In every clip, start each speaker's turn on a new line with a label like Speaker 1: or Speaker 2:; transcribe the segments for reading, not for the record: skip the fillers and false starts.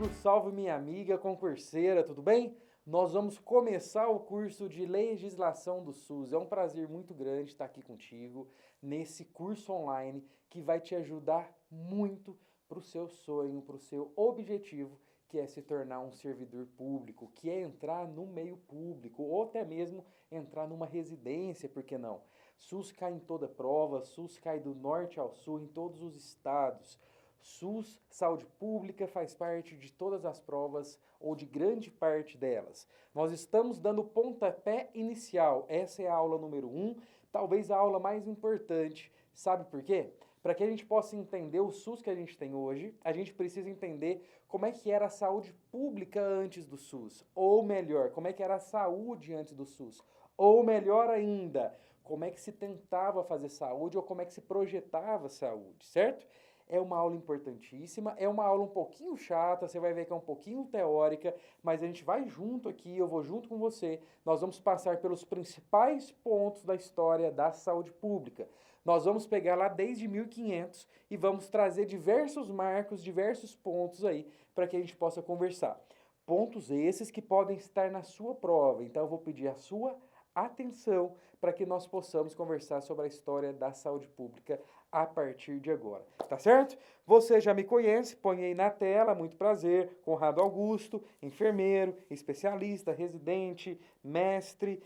Speaker 1: amigo, salve minha amiga concurseira, tudo bem? Nós vamos começar o curso de legislação do SUS. É um prazer muito grande estar aqui contigo nesse curso online que vai te ajudar muito para o seu sonho, para o seu objetivo, que é se tornar um servidor público, que é entrar no meio público ou até mesmo entrar numa residência, por que não? SUS cai em toda prova, SUS cai do norte ao sul, em todos os estados. SUS, saúde pública, faz parte de todas as provas ou de grande parte delas. Nós estamos dando pontapé inicial. Essa é a aula número 1, talvez a aula mais importante. Sabe por quê? Para que a gente possa entender o SUS que a gente tem hoje, a gente precisa entender como é que era a saúde pública antes do SUS. Ou melhor, como é que era a saúde antes do SUS. Ou melhor ainda, como é que se tentava fazer saúde ou como é que se projetava saúde, certo? É uma aula importantíssima, é uma aula um pouquinho chata, você vai ver que é um pouquinho teórica, mas a gente vai junto aqui, eu vou junto com você, nós vamos passar pelos principais pontos da história da saúde pública. Nós vamos pegar lá desde 1500 e vamos trazer diversos marcos, diversos pontos aí para que a gente possa conversar. Pontos esses que podem estar na sua prova, então eu vou pedir a sua atenção para que nós possamos conversar sobre a história da saúde pública a partir de agora, tá certo? Você já me conhece, põe aí na tela, muito prazer, Conrado Augusto, enfermeiro, especialista, residente, mestre,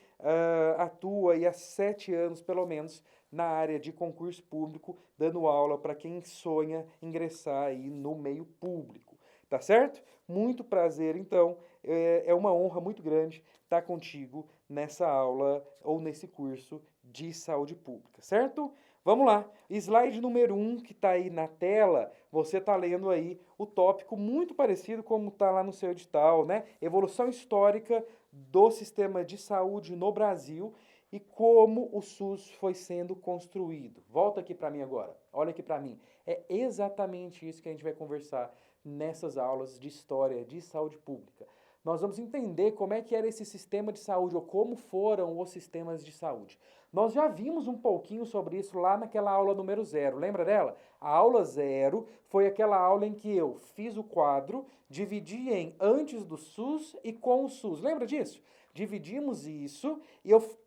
Speaker 1: atua aí há 7 anos pelo menos na área de concurso público, dando aula para quem sonha ingressar aí no meio público, tá certo? Muito prazer, então, é uma honra muito grande estar contigo nessa aula ou nesse curso de saúde pública, certo? Vamos lá, slide número 1 que está aí na tela, você está lendo aí o tópico muito parecido como está lá no seu edital, né? Evolução histórica do sistema de saúde no Brasil e como o SUS foi sendo construído. Volta aqui para mim agora, olha aqui para mim. É exatamente isso que a gente vai conversar nessas aulas de história de saúde pública. Nós vamos entender como é que era esse sistema de saúde ou como foram os sistemas de saúde. Nós já vimos um pouquinho sobre isso lá naquela aula número 0, lembra dela? A aula 0 foi aquela aula em que eu fiz o quadro, dividi em antes do SUS e com o SUS, lembra disso? Dividimos isso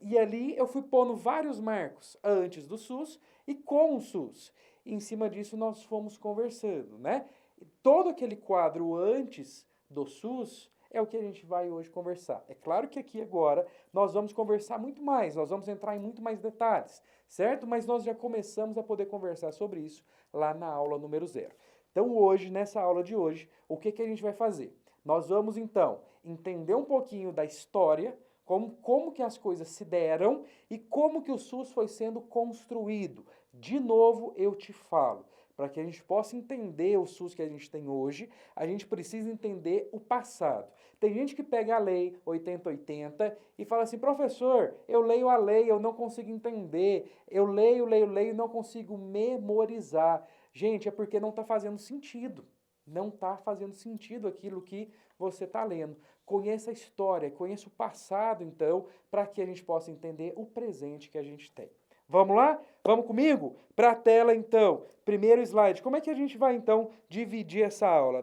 Speaker 1: e ali eu fui pondo vários marcos antes do SUS e com o SUS. E em cima disso nós fomos conversando, né? E todo aquele quadro antes do SUS é o que a gente vai hoje conversar. É claro que aqui agora nós vamos conversar muito mais, nós vamos entrar em muito mais detalhes, certo? Mas nós já começamos a poder conversar sobre isso lá na aula número 0. Então hoje, nessa aula de hoje, o que a gente vai fazer? Nós vamos então entender um pouquinho da história, como que as coisas se deram e como que o SUS foi sendo construído. De novo, eu te falo, para que a gente possa entender o SUS que a gente tem hoje, a gente precisa entender o passado. Tem gente que pega a lei 8080 e fala assim, professor, eu leio a lei, eu não consigo entender, eu leio e não consigo memorizar. Gente, é porque não está fazendo sentido. Não está fazendo sentido aquilo que você está lendo. Conheça a história, conheça o passado, então, para que a gente possa entender o presente que a gente tem. Vamos lá? Vamos comigo? Para a tela, então. Primeiro slide. Como é que a gente vai, então, dividir essa aula?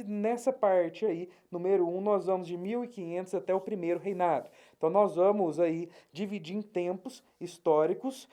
Speaker 1: Nessa parte aí, número 1, nós vamos de 1500 até o primeiro reinado. Então, nós vamos aí dividir em tempos históricos.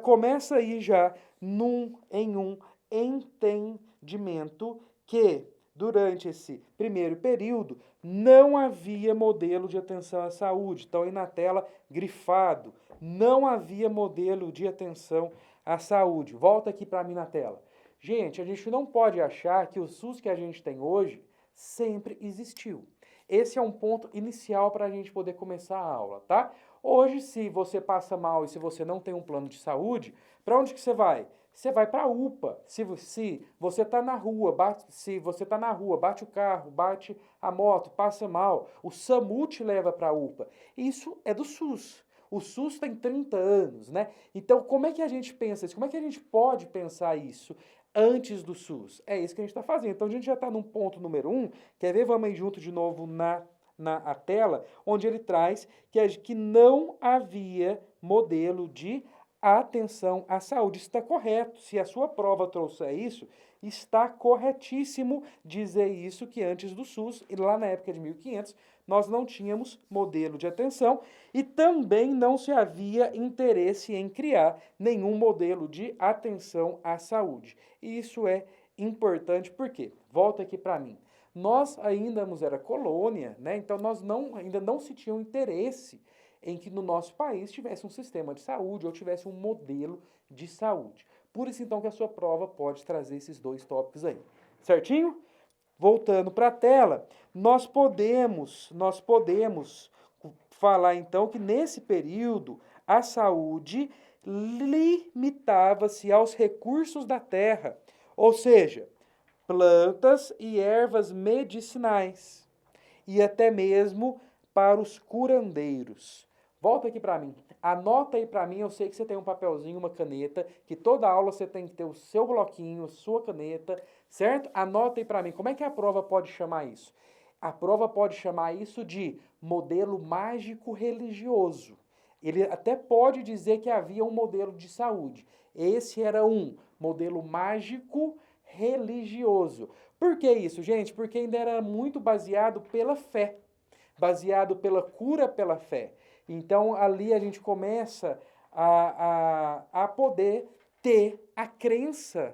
Speaker 1: Começa aí já em um entendimento que, durante esse primeiro período, não havia modelo de atenção à saúde. Então, aí na tela, grifado, não havia modelo de atenção à saúde. Volta aqui para mim na tela. Gente, a gente não pode achar que o SUS que a gente tem hoje sempre existiu. Esse é um ponto inicial para a gente poder começar a aula, tá? Hoje, se você passa mal e se você não tem um plano de saúde, para onde que você vai? Você vai para a UPA. Se você está na rua, bate o carro, bate a moto, passa mal, o SAMU te leva para a UPA. Isso é do SUS. O SUS tem 30 anos, né? Então, como é que a gente pensa isso? Como é que a gente pode pensar isso antes do SUS? É isso que a gente está fazendo. Então, a gente já está no ponto número 1. Quer ver? Vamos aí junto de novo na tela, onde ele traz que não havia modelo de atenção à saúde. Isso está correto. Se a sua prova trouxer isso, está corretíssimo dizer isso, que antes do SUS, e lá na época de 1500, nós não tínhamos modelo de atenção e também não se havia interesse em criar nenhum modelo de atenção à saúde. E isso é importante porque, volta aqui para mim, nós ainda era colônia, né? Então ainda não se tinha um interesse em que no nosso país tivesse um sistema de saúde ou tivesse um modelo de saúde. Por isso, então, que a sua prova pode trazer esses dois tópicos aí. Certinho? Voltando para a tela, nós podemos falar, então, que nesse período a saúde limitava-se aos recursos da terra, ou seja, plantas e ervas medicinais, e até mesmo para os curandeiros. Volta aqui para mim. Anota aí para mim, eu sei que você tem um papelzinho, uma caneta, que toda aula você tem que ter o seu bloquinho, sua caneta, certo? Anota aí para mim. Como é que a prova pode chamar isso? A prova pode chamar isso de modelo mágico religioso. Ele até pode dizer que havia um modelo de saúde. Esse era um modelo mágico religioso. Por que isso, gente? Porque ainda era muito baseado pela fé, baseado pela cura pela fé. Então, ali a gente começa a poder ter a crença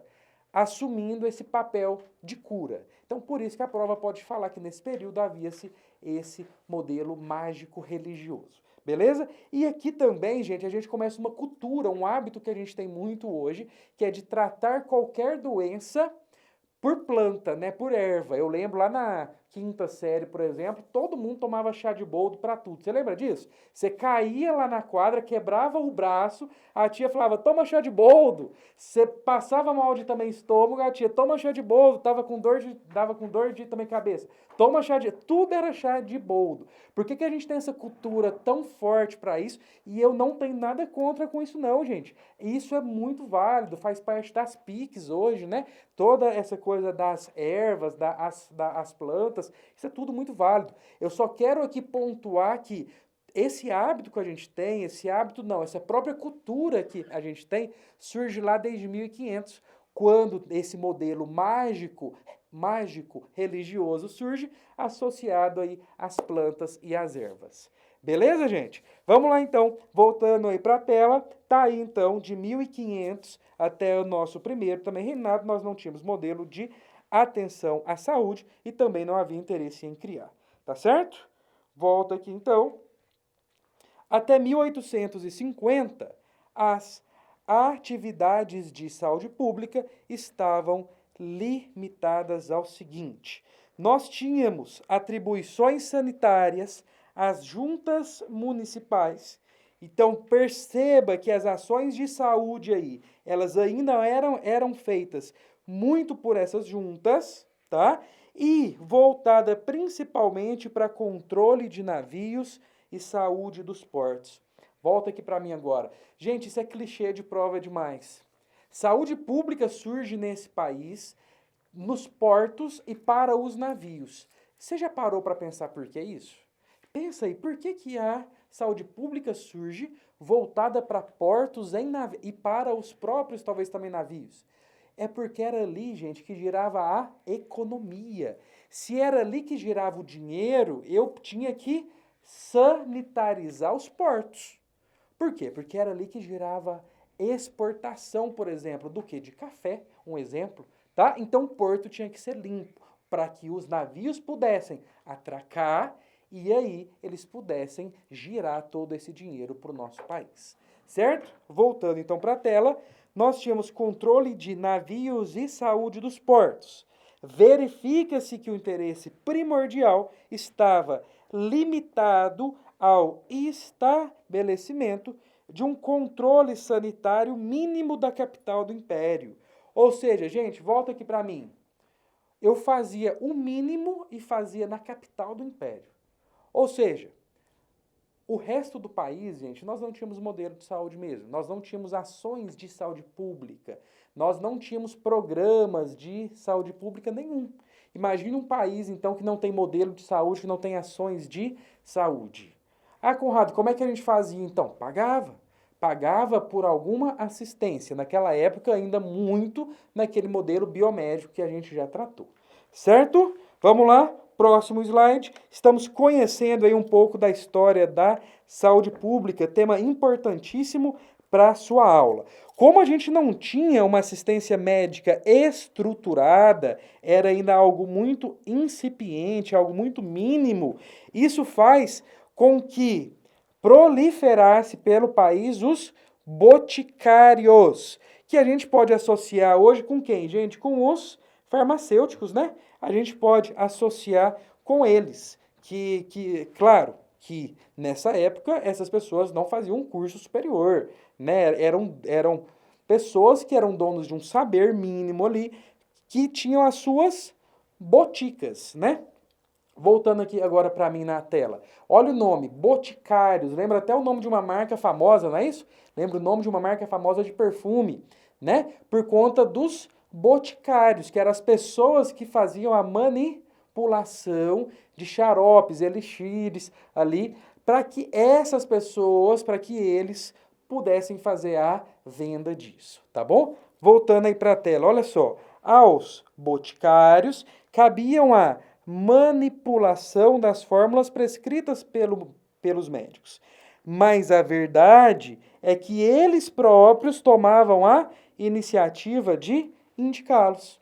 Speaker 1: assumindo esse papel de cura. Então, por isso que a prova pode falar que nesse período havia-se esse modelo mágico religioso. Beleza? E aqui também, gente, a gente começa uma cultura, um hábito que a gente tem muito hoje, que é de tratar qualquer doença por planta, né, por erva. Eu lembro lá na quinta série, por exemplo, todo mundo tomava chá de boldo para tudo. Você lembra disso? Você caía lá na quadra, quebrava o braço, a tia falava, toma chá de boldo. Você passava mal de também estômago, a tia, toma chá de boldo, dava com dor de também cabeça. Toma chá de... Tudo era chá de boldo. Por que a gente tem essa cultura tão forte para isso? E eu não tenho nada contra com isso não, gente. Isso é muito válido, faz parte das PICs hoje, né? Toda essa coisa das ervas, das plantas, isso é tudo muito válido. Eu só quero aqui pontuar que esse hábito que a gente tem, essa própria cultura que a gente tem, surge lá desde 1500, quando esse modelo mágico religioso surge, associado aí às plantas e às ervas. Beleza, gente? Vamos lá, então. Voltando aí para a tela, tá aí, então, de 1500 até o nosso primeiro também reinado, nós não tínhamos modelo de atenção à saúde e também não havia interesse em criar. Tá certo? Volta aqui, então. Até 1850, as atividades de saúde pública estavam limitadas ao seguinte: nós tínhamos atribuições sanitárias às juntas municipais. Então perceba que as ações de saúde aí, elas ainda eram feitas muito por essas juntas, tá? E voltada principalmente para controle de navios e saúde dos portos. Volta aqui para mim agora. Gente, isso é clichê de prova demais. Saúde pública surge nesse país, nos portos e para os navios. Você já parou para pensar por que isso? Pensa aí, por que a saúde pública surge voltada para portos e para os próprios, talvez também, navios? É porque era ali, gente, que girava a economia. Se era ali que girava o dinheiro, eu tinha que sanitarizar os portos. Por quê? Porque era ali que girava exportação, por exemplo, do que? De café, um exemplo, tá? Então o porto tinha que ser limpo para que os navios pudessem atracar e aí eles pudessem girar todo esse dinheiro para o nosso país, certo? Voltando então para a tela, nós tínhamos controle de navios e saúde dos portos. Verifica-se que o interesse primordial estava limitado ao estabelecimento de um controle sanitário mínimo da capital do império. Ou seja, gente, volta aqui para mim. Eu fazia o mínimo e fazia na capital do império. Ou seja, o resto do país, gente, nós não tínhamos modelo de saúde mesmo. Nós não tínhamos ações de saúde pública. Nós não tínhamos programas de saúde pública nenhum. Imagina um país, então, que não tem modelo de saúde, que não tem ações de saúde. Ah, Conrado, como é que a gente fazia, então? Pagava. pagava por alguma assistência. Naquela época, ainda muito naquele modelo biomédico que a gente já tratou. Certo? Vamos lá, próximo slide. Estamos conhecendo aí um pouco da história da saúde pública, tema importantíssimo para a sua aula. Como a gente não tinha uma assistência médica estruturada, era ainda algo muito incipiente, algo muito mínimo, isso faz com que proliferasse pelo país os boticários, que a gente pode associar hoje com quem, gente? Com os farmacêuticos, né? A gente pode associar com eles, claro, que nessa época essas pessoas não faziam um curso superior, né? Eram pessoas que eram donos de um saber mínimo ali, que tinham as suas boticas, né? Voltando aqui agora para mim na tela. Olha o nome, Boticários. Lembra até o nome de uma marca famosa, não é isso? Lembra o nome de uma marca famosa de perfume, né? Por conta dos boticários, que eram as pessoas que faziam a manipulação de xaropes, elixires ali, para que essas pessoas, para que eles pudessem fazer a venda disso, tá bom? Voltando aí para a tela, olha só. Aos boticários cabiam a manipulação das fórmulas prescritas pelos médicos. Mas a verdade é que eles próprios tomavam a iniciativa de indicá-los.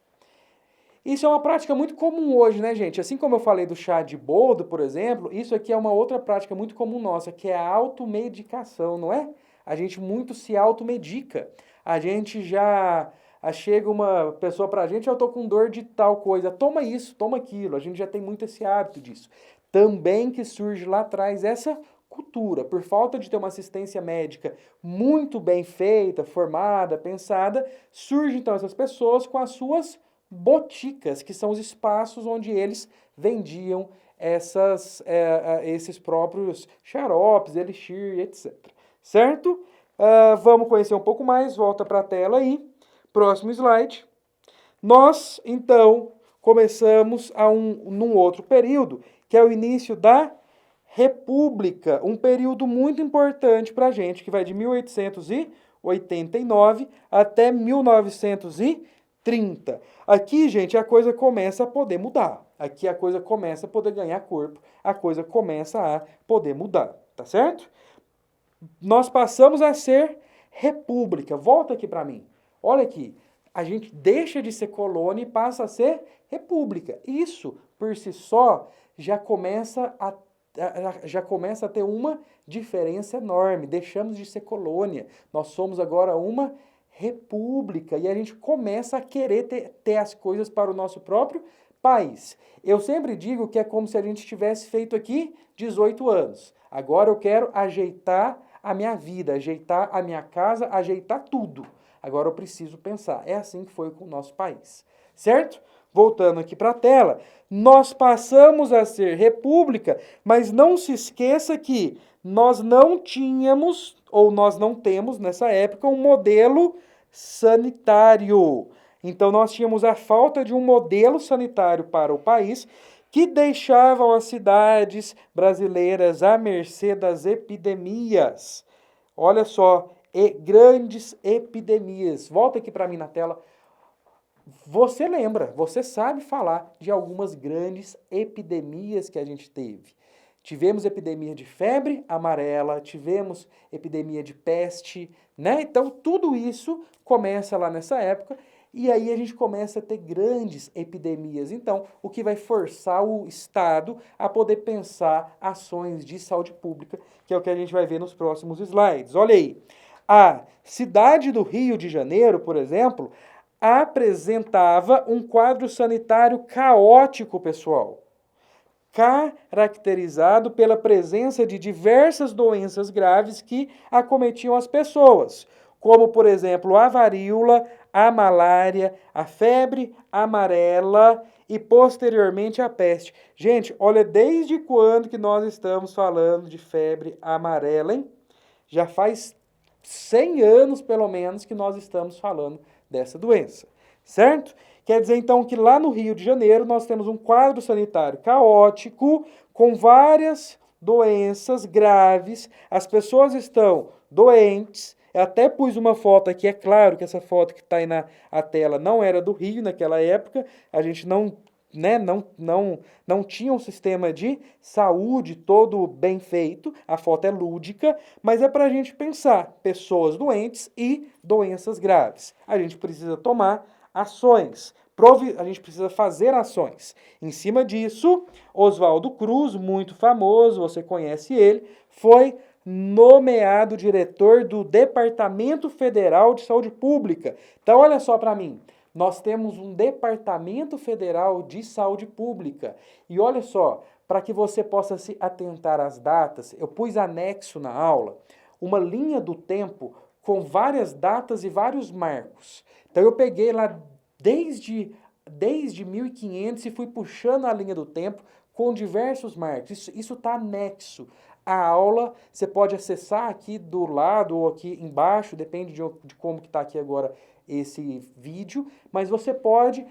Speaker 1: Isso é uma prática muito comum hoje, né, gente? Assim como eu falei do chá de boldo, por exemplo, isso aqui é uma outra prática muito comum nossa, que é a automedicação, não é? A gente muito se automedica. A gente já chega uma pessoa pra gente, eu tô com dor de tal coisa, toma isso, toma aquilo. A gente já tem muito esse hábito disso. Também que surge lá atrás essa cultura, por falta de ter uma assistência médica muito bem feita, formada, pensada, surgem então essas pessoas com as suas boticas, que são os espaços onde eles vendiam esses próprios xaropes, elixir, etc. Certo? Vamos conhecer um pouco mais, volta para a tela aí. Próximo slide. Nós, então, começamos num outro período, que é o início da República, um período muito importante para a gente, que vai de 1889 até 1930. Aqui, gente, a coisa começa a poder mudar. Aqui a coisa começa a poder ganhar corpo, a coisa começa a poder mudar, tá certo? Nós passamos a ser república. Volta aqui para mim. Olha aqui. A gente deixa de ser colônia e passa a ser república. Isso, por si só, já começa a ter uma diferença enorme. Deixamos de ser colônia. Nós somos agora uma república. E a gente começa a querer ter as coisas para o nosso próprio país. Eu sempre digo que é como se a gente tivesse feito aqui 18 anos. Agora eu quero ajeitar a minha vida, ajeitar a minha casa, ajeitar tudo. Agora eu preciso pensar. É assim que foi com o nosso país. Certo? Voltando aqui para a tela, nós passamos a ser república, mas não se esqueça que nós não tínhamos, ou nós não temos nessa época, um modelo sanitário. Então nós tínhamos a falta de um modelo sanitário para o país que deixavam as cidades brasileiras à mercê das epidemias. Olha só, grandes epidemias. Volta aqui para mim na tela. Você lembra, você sabe falar de algumas grandes epidemias que a gente teve. Tivemos epidemia de febre amarela, tivemos epidemia de peste, né? Então, tudo isso começa lá nessa época e aí a gente começa a ter grandes epidemias. Então, o que vai forçar o Estado a poder pensar ações de saúde pública, que é o que a gente vai ver nos próximos slides. Olha aí, a cidade do Rio de Janeiro, por exemplo, apresentava um quadro sanitário caótico, pessoal, caracterizado pela presença de diversas doenças graves que acometiam as pessoas, como, por exemplo, a varíola, a malária, a febre amarela e, posteriormente, a peste. Gente, olha desde quando que nós estamos falando de febre amarela, hein? Já faz 100 anos, pelo menos, que nós estamos falando dessa doença, certo? Quer dizer, então, que lá no Rio de Janeiro nós temos um quadro sanitário caótico com várias doenças graves, as pessoas estão doentes. Eu até pus uma foto aqui, é claro que essa foto que está aí na tela não era do Rio naquela época, a gente não tinha um sistema de saúde todo bem feito, a foto é lúdica, mas é para a gente pensar, pessoas doentes e doenças graves. A gente precisa tomar ações, a gente precisa fazer ações. Em cima disso, Oswaldo Cruz, muito famoso, você conhece ele, foi nomeado diretor do Departamento Federal de Saúde Pública. Então, olha só para mim. Nós temos um Departamento Federal de Saúde Pública. E olha só, para que você possa se atentar às datas, eu pus anexo na aula uma linha do tempo com várias datas e vários marcos. Então, eu peguei lá desde 1500 e fui puxando a linha do tempo com diversos marcos. Isso está anexo à aula. Você pode acessar aqui do lado ou aqui embaixo, depende de como que está aqui agora esse vídeo, mas você pode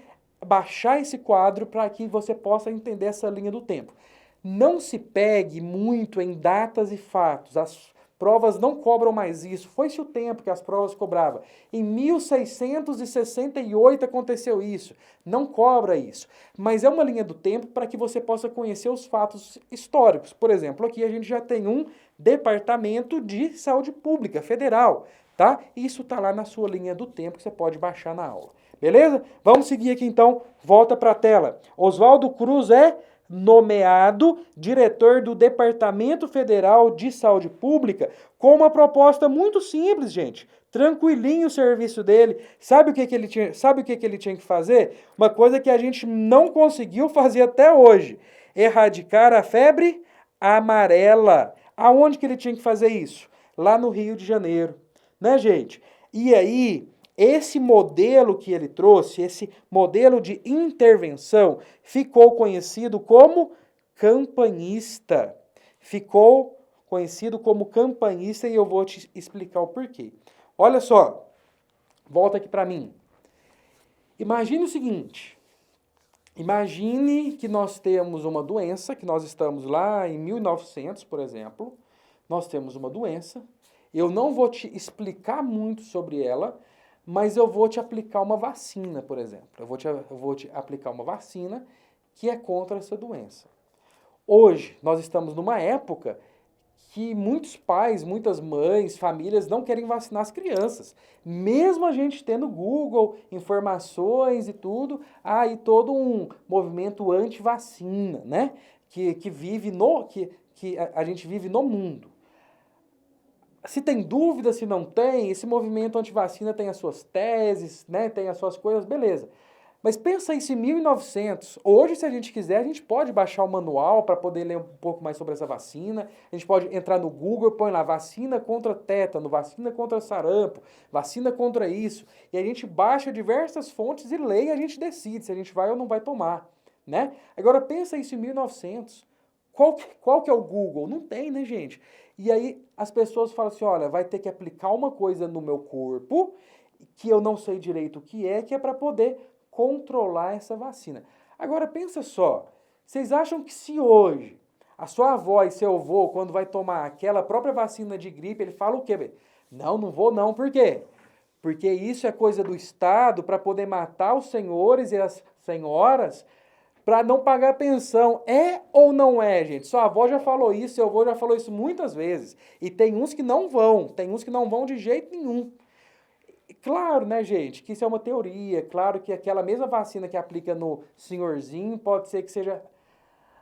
Speaker 1: baixar esse quadro para que você possa entender essa linha do tempo. Não se pegue muito em datas e fatos. As provas não cobram mais isso. Foi-se o tempo que as provas cobravam. Em 1668 aconteceu isso. Não cobra isso. Mas é uma linha do tempo para que você possa conhecer os fatos históricos. Por exemplo, aqui a gente já tem um Departamento de Saúde Pública Federal, tá? Isso está lá na sua linha do tempo que você pode baixar na aula. Beleza? Vamos seguir aqui então. Volta para a tela. Oswaldo Cruz é nomeado diretor do Departamento Federal de Saúde Pública com uma proposta muito simples, gente. Tranquilinho o serviço dele. Sabe o que ele tinha que fazer? Uma coisa que a gente não conseguiu fazer até hoje. Erradicar a febre amarela. Aonde que ele tinha que fazer isso? Lá no Rio de Janeiro. Né, gente? E aí, esse modelo que ele trouxe, esse modelo de intervenção, ficou conhecido como campanhista. Ficou conhecido como campanhista e eu vou te explicar o porquê. Olha só, volta aqui para mim. Imagine o seguinte, imagine que nós temos uma doença, que nós estamos lá em 1900, por exemplo, nós temos uma doença, eu não vou te explicar muito sobre ela, mas eu vou te aplicar uma vacina, por exemplo. Eu vou te aplicar uma vacina que é contra essa doença. Hoje, nós estamos numa época que muitos pais, muitas mães, famílias não querem vacinar as crianças. Mesmo a gente tendo Google, informações e tudo, há aí todo um movimento anti-vacina, né? Que a gente vive no mundo. Se tem dúvida, se não tem, esse movimento antivacina tem as suas teses, né, tem as suas coisas, beleza. Mas pensa isso em 1900. Hoje, se a gente quiser, a gente pode baixar o manual para poder ler um pouco mais sobre essa vacina. A gente pode entrar no Google, põe lá vacina contra tétano, vacina contra sarampo, vacina contra isso. E a gente baixa diversas fontes e lê e a gente decide se a gente vai ou não vai tomar, né? Agora pensa isso em 1900. Qual que é o Google? Não tem, né, gente? E aí as pessoas falam assim, olha, vai ter que aplicar uma coisa no meu corpo que eu não sei direito o que é para poder controlar essa vacina. Agora pensa só, vocês acham que se hoje a sua avó e seu avô, quando vai tomar aquela própria vacina de gripe, ele fala o quê? Não vou não, por quê? Porque isso é coisa do Estado para poder matar os senhores e as senhoras para não pagar pensão. É ou não é, gente? Sua avó já falou isso, seu avô já falou isso muitas vezes. E tem uns que não vão de jeito nenhum. Claro, né, gente, que isso é uma teoria. Claro que aquela mesma vacina que aplica no senhorzinho pode ser que seja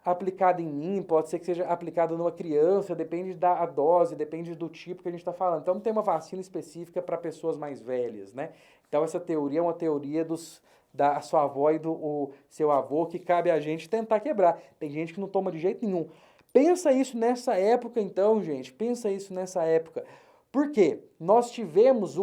Speaker 1: aplicada em mim, pode ser que seja aplicada numa criança, depende da dose, depende do tipo que a gente está falando. Então, não tem uma vacina específica para pessoas mais velhas, né? Então, essa teoria é uma teoria da sua avó e do seu avô que cabe a gente tentar quebrar. Tem gente que não toma de jeito nenhum. Pensa isso nessa época, então, gente. Pensa isso nessa época. Por quê? Nós tivemos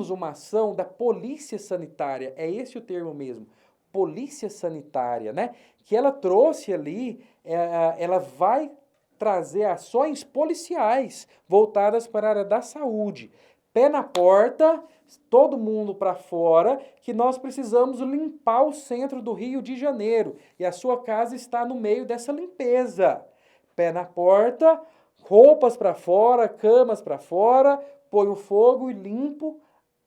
Speaker 1: uma ação da polícia sanitária. É esse o termo mesmo. Polícia sanitária, né? Que ela trouxe ali, ela vai trazer ações policiais voltadas para a área da saúde. Pé na porta, todo mundo para fora, que nós precisamos limpar o centro do Rio de Janeiro. E a sua casa está no meio dessa limpeza. Pé na porta, roupas para fora, camas para fora, põe o fogo e limpo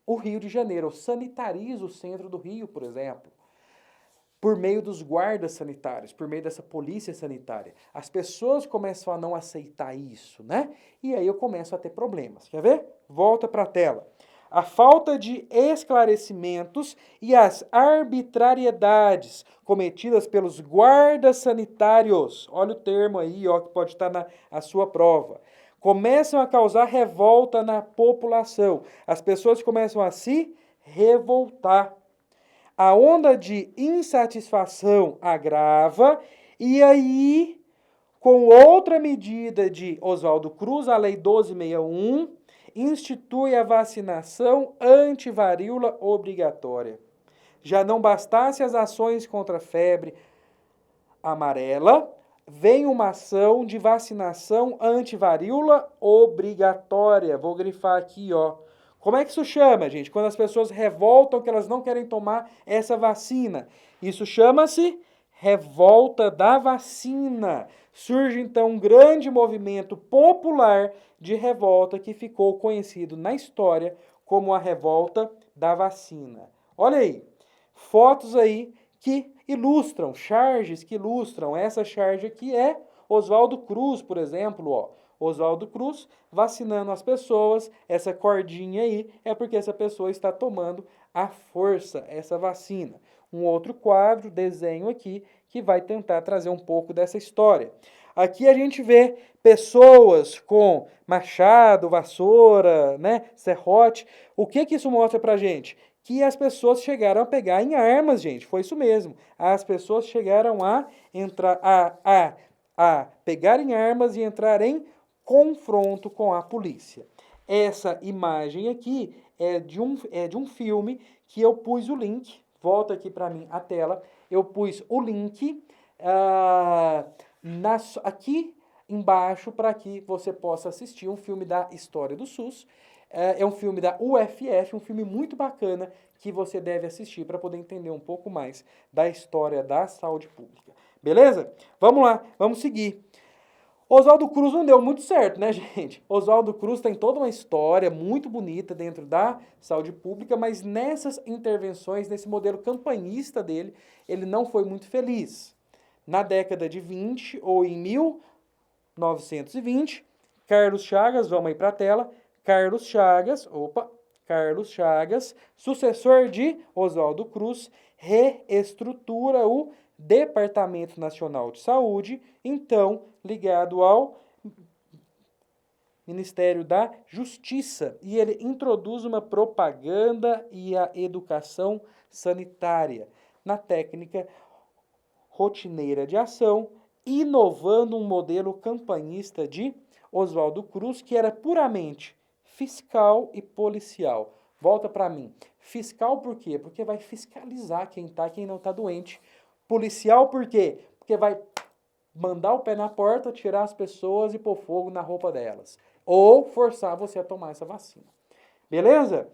Speaker 1: o Rio de Janeiro. Eu sanitarizo o centro do Rio, por exemplo, por meio dos guardas sanitários, por meio dessa polícia sanitária. As pessoas começam a não aceitar isso, né? E aí eu começo a ter problemas. Quer ver? Volta para a tela. A falta de esclarecimentos e as arbitrariedades cometidas pelos guardas sanitários, olha o termo aí, ó, que pode estar na sua prova, começam a causar revolta na população. As pessoas começam a se revoltar. A onda de insatisfação agrava e aí, com outra medida de Oswaldo Cruz, a Lei 1261, institui a vacinação antivaríola obrigatória. Já não bastasse as ações contra a febre amarela, vem uma ação de vacinação antivaríola obrigatória. Vou grifar aqui, ó. Como é que isso chama, gente? Quando as pessoas revoltam que elas não querem tomar essa vacina. Isso chama-se revolta da vacina. Surge, então, um grande movimento popular de revolta que ficou conhecido na história como a revolta da vacina. Olha aí, fotos aí que ilustram, charges que ilustram. Essa charge aqui é Oswaldo Cruz, por exemplo, ó. Oswaldo Cruz vacinando as pessoas, essa cordinha aí é porque essa pessoa está tomando à força essa vacina. Um outro quadro, desenho aqui, que vai tentar trazer um pouco dessa história. Aqui a gente vê pessoas com machado, vassoura, né, serrote. O que isso mostra pra gente? Que as pessoas chegaram a pegar em armas, gente. Foi isso mesmo. As pessoas chegaram a entrar, a pegar em armas e entrar em confronto com a polícia. Essa imagem aqui é de um filme que eu pus o link. Volta aqui para mim a tela. Eu pus o link aqui embaixo para que você possa assistir um filme da história do SUS. É um filme da UFF, um filme muito bacana que você deve assistir para poder entender um pouco mais da história da saúde pública. Beleza? Vamos lá, vamos seguir. Oswaldo Cruz não deu muito certo, né, gente? Oswaldo Cruz tem toda uma história muito bonita dentro da saúde pública, mas nessas intervenções, nesse modelo campanhista dele, ele não foi muito feliz. Na década de 20, ou em 1920, Carlos Chagas, vamos aí para a tela, Carlos Chagas, sucessor de Oswaldo Cruz, reestrutura o Departamento Nacional de Saúde, então ligado ao Ministério da Justiça, e ele introduz uma propaganda e a educação sanitária na técnica rotineira de ação, inovando um modelo campanhista de Oswaldo Cruz, que era puramente fiscal e policial. Volta para mim. Fiscal por quê? Porque vai fiscalizar quem está e quem não está doente. Policial por quê? Porque vai mandar o pé na porta, tirar as pessoas e pôr fogo na roupa delas. Ou forçar você a tomar essa vacina. Beleza?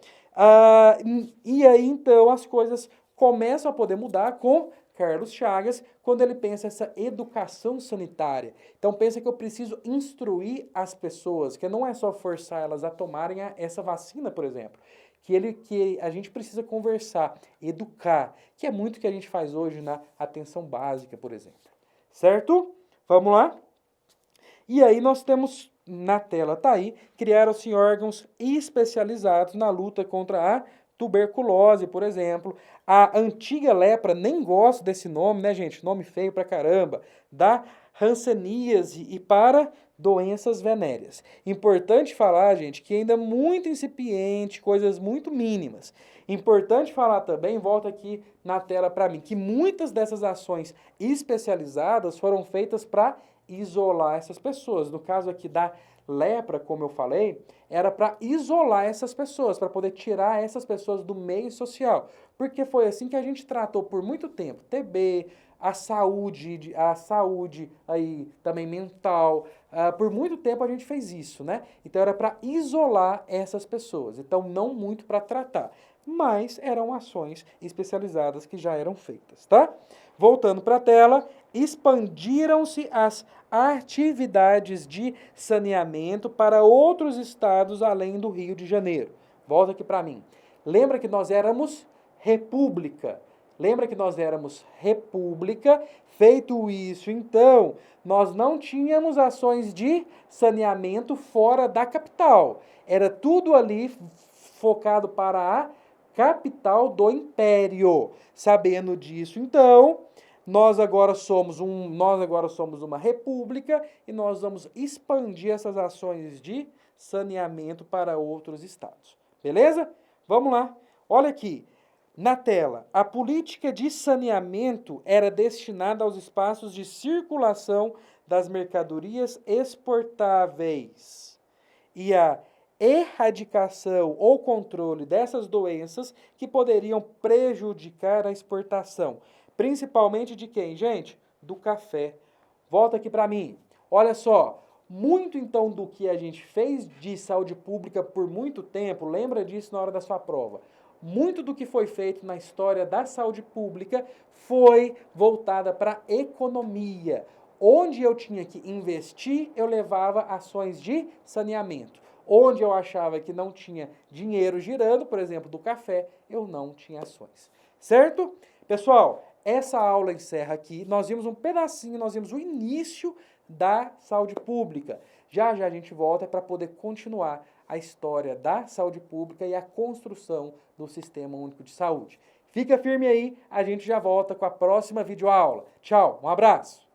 Speaker 1: E aí, então, as coisas começam a poder mudar com Carlos Chagas, quando ele pensa essa educação sanitária. Então, pensa que eu preciso instruir as pessoas, que não é só forçar elas a tomarem essa vacina, por exemplo. Que a gente precisa conversar, educar, que é muito o que a gente faz hoje na atenção básica, por exemplo. Certo? Vamos lá? E aí nós temos, na tela tá aí, criaram-se órgãos especializados na luta contra a tuberculose, por exemplo. A antiga lepra, nem gosto desse nome, né, gente? Nome feio pra caramba. Da hanseníase e para doenças venéreas. Importante falar, gente, que ainda é muito incipiente, coisas muito mínimas. Importante falar também, volta aqui na tela para mim, que muitas dessas ações especializadas foram feitas para isolar essas pessoas. No caso aqui da lepra, como eu falei, era para isolar essas pessoas, para poder tirar essas pessoas do meio social. Porque foi assim que a gente tratou por muito tempo. TB, a saúde aí também mental. Por muito tempo a gente fez isso, né? Então era para isolar essas pessoas. Então não muito para tratar, mas eram ações especializadas que já eram feitas, tá? Voltando para a tela, expandiram-se as atividades de saneamento para outros estados além do Rio de Janeiro. Volta aqui para mim. Lembra que nós éramos república. Lembra que nós éramos república? Feito isso, então, nós não tínhamos ações de saneamento fora da capital. Era tudo ali focado para a capital do império. Sabendo disso, então, nós agora somos uma república e nós vamos expandir essas ações de saneamento para outros estados. Beleza? Vamos lá. Olha aqui. Na tela, a política de saneamento era destinada aos espaços de circulação das mercadorias exportáveis e a erradicação ou controle dessas doenças que poderiam prejudicar a exportação. Principalmente de quem, gente? Do café. Volta aqui para mim. Olha só, muito então do que a gente fez de saúde pública por muito tempo, lembra disso na hora da sua prova. Muito do que foi feito na história da saúde pública foi voltada para a economia. Onde eu tinha que investir, eu levava ações de saneamento. Onde eu achava que não tinha dinheiro girando, por exemplo, do café, eu não tinha ações. Certo? Pessoal, essa aula encerra aqui. Nós vimos um pedacinho, nós vimos o início da saúde pública. Já já a gente volta para poder continuar a história da saúde pública e a construção do Sistema Único de Saúde. Fica firme aí, a gente já volta com a próxima videoaula. Tchau, um abraço!